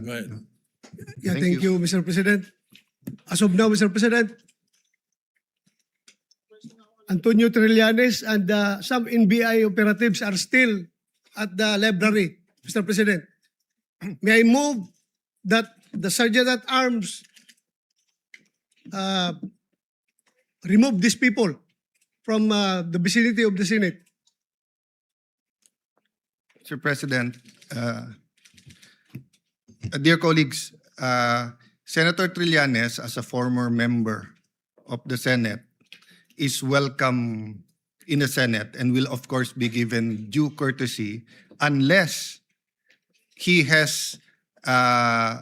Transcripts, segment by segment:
Go ahead. Yeah, Thank thank you, Mr. President. As of now, Mr. President, Antonio Trillanes and some NBI operatives are still at the library, Mr. President. May I move that the Sergeant at Arms remove these people from the vicinity of the Senate? Mr. President, dear colleagues, Senator Trillanes, as a former member of the Senate, is welcome in the Senate and will of course be given due courtesy unless he has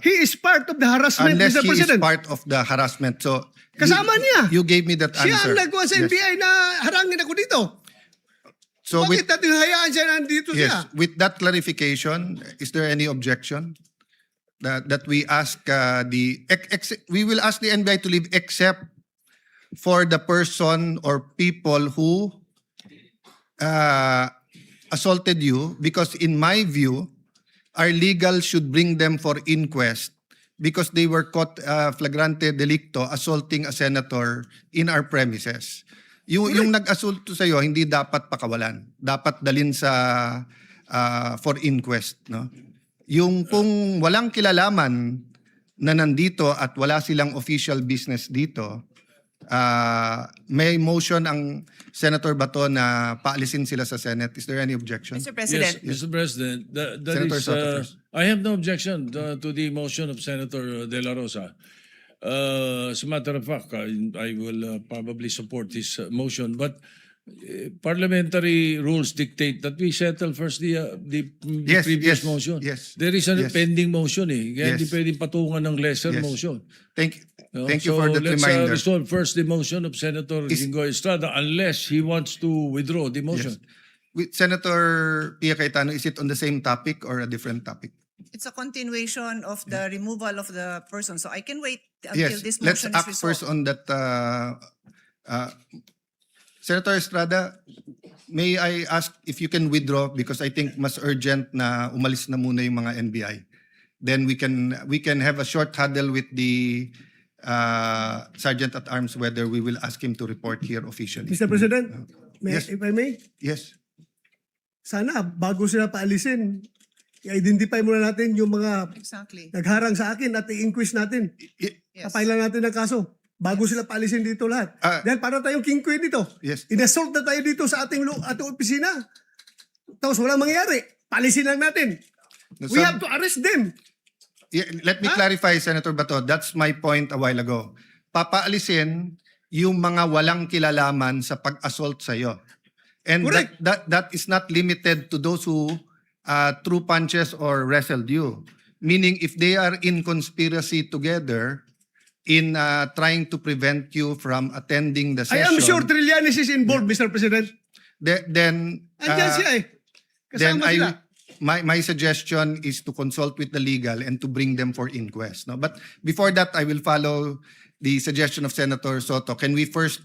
He is part of the harassment, unless Mr. he is President. part of the harassment. So Kasama niya. you gave me that Siya answer. ang nagkuha sa Yes. NBI na harangin ako dito. So Bakit natin hayaan siya nandito yes, siya? with that clarification, is there any objection that we ask we will ask the NBI to leave except for the person or people who assaulted you, because in my view, our legal should bring them for inquest because they were caught flagrante delicto assaulting a senator in our premises. Yung nag-assaulto sa'yo, hindi dapat pakawalan. Dapat dalin sa for inquest. No? Yung kung walang kilalaman na nandito at wala silang official business dito, may motion ang Senator Bato na paalisin sila sa Senate. Is there any objection? Yes, Mr. President, Mr. President, that Senator is, Soto first. I have no objection to the motion of Senator De La Rosa. As a matter of fact, I will probably support this motion, but parliamentary rules dictate that we settle first the Yes, previous yes, motion. yes, There is a yes. pending motion eh. Kaya hindi Yes. pwedeng patungan ng lesser Yes. motion. Thank No? you So for that let's reminder. resolve first the motion of Senator Jinggoy Estrada unless he wants to withdraw the motion. With Senator Pia Cayetano, is it on the same topic or a different topic? it's a continuation of the removal of the person. So I can wait until Yes, this let's motion is act first resolved. on that. Senator Estrada, may I ask if you can withdraw because I think mas urgent na umalis na muna yung mga NBI. Then we can have a short huddle with the Sergeant at Arms whether we will ask him to report here officially. Mr. President, Yes. if I may, Yes. sana bago sila paalisin, i-identify muna natin yung mga Exactly. nagharang sa akin at i-inquest natin. Yes. Kapailan natin ng kaso bago sila paalisin dito lahat. Dahil para tayong king queen dito. Yes. Inassault na tayo dito sa ating opisina. Tapos walang mangyayari. Paalisin lang natin. We have to arrest them. Yeah, let me clarify, Senator Bato. That's my point a while ago. Papaalisin yung mga walang kilalaman sa pag-assault sa'yo. And Correct. that is not limited to those who threw punches or wrestled you. Meaning, if they are in conspiracy together in trying to prevent you from attending the I session, am sure Trillanes is involved, Mr. President. then Andyan siya eh. then Kasama sila. my suggestion is to consult with the legal and to bring them for inquest. No, but before that, I will follow the suggestion of Senator Soto. Can we first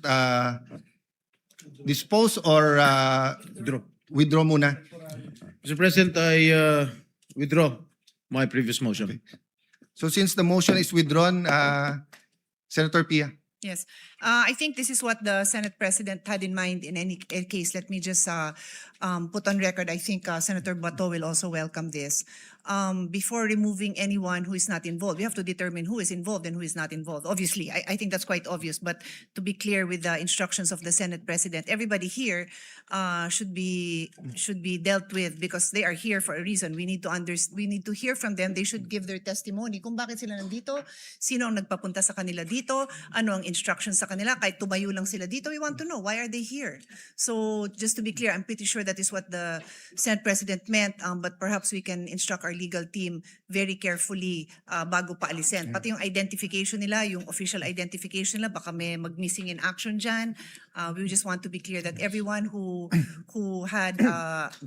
dispose or withdraw muna? Mr. President, I withdraw my previous motion. So since the motion is withdrawn, Senator Pia. Yes. I think this is what the Senate President had in mind in any case. Let me just put on record, I think Senator Bato will also welcome this. Before removing anyone who is not involved, we have to determine who is involved and who is not involved. Obviously, I think that's quite obvious. But to be clear with the instructions of the Senate President, everybody here should be dealt with because they are here for a reason. We need to hear from them. They should give their testimony kung bakit sila nandito, sino ang nagpapunta sa kanila dito, ano ang instructions sa kanila, kahit tumayo lang sila dito, we want to know why are they here. So just to be clear, I'm pretty sure that is what the Senate President meant, but perhaps we can instruct our legal team very carefully bago paalisin. Pati yung identification nila, yung official identification nila, baka may mag-missing in action dyan. We just want to be clear that everyone who had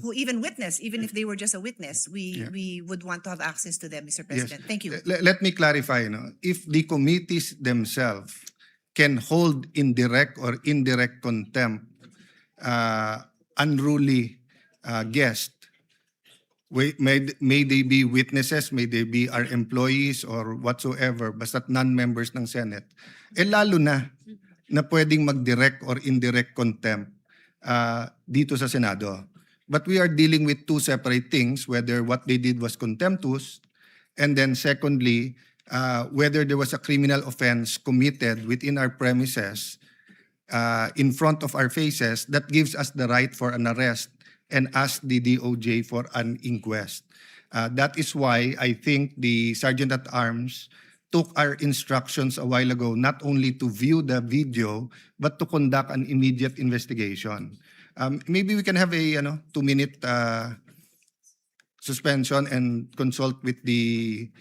who even witnessed, even if they were just a witness, we would want to have access to them, Mr. President. Thank you. Let me clarify. No? If the committees themselves can hold in direct or indirect contempt unruly guest, may they be witnesses, may they be our employees or whatsoever, basta't non-members ng Senate, lalo na pwedeng mag-direct or indirect contempt dito sa Senado. But we are dealing with two separate things, whether what they did was contemptuous, and then secondly, whether there was a criminal offense committed within our premises in front of our faces that gives us the right for an arrest and ask the DOJ for an inquest. That is why I think the Sergeant at Arms took our instructions a while ago not only to view the video but to conduct an immediate investigation. Maybe we can have a 2-minute suspension and consult with the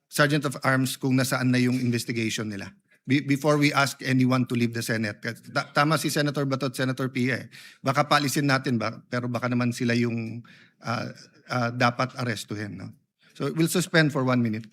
Sergeant of Arms kung nasaan na yung investigation nila before we ask anyone to leave the Senate. Tama si Senator Bato at Senator Pia. Baka palisin natin pero baka naman sila yung dapat arestuhin. No? So we'll suspend for 1 minute.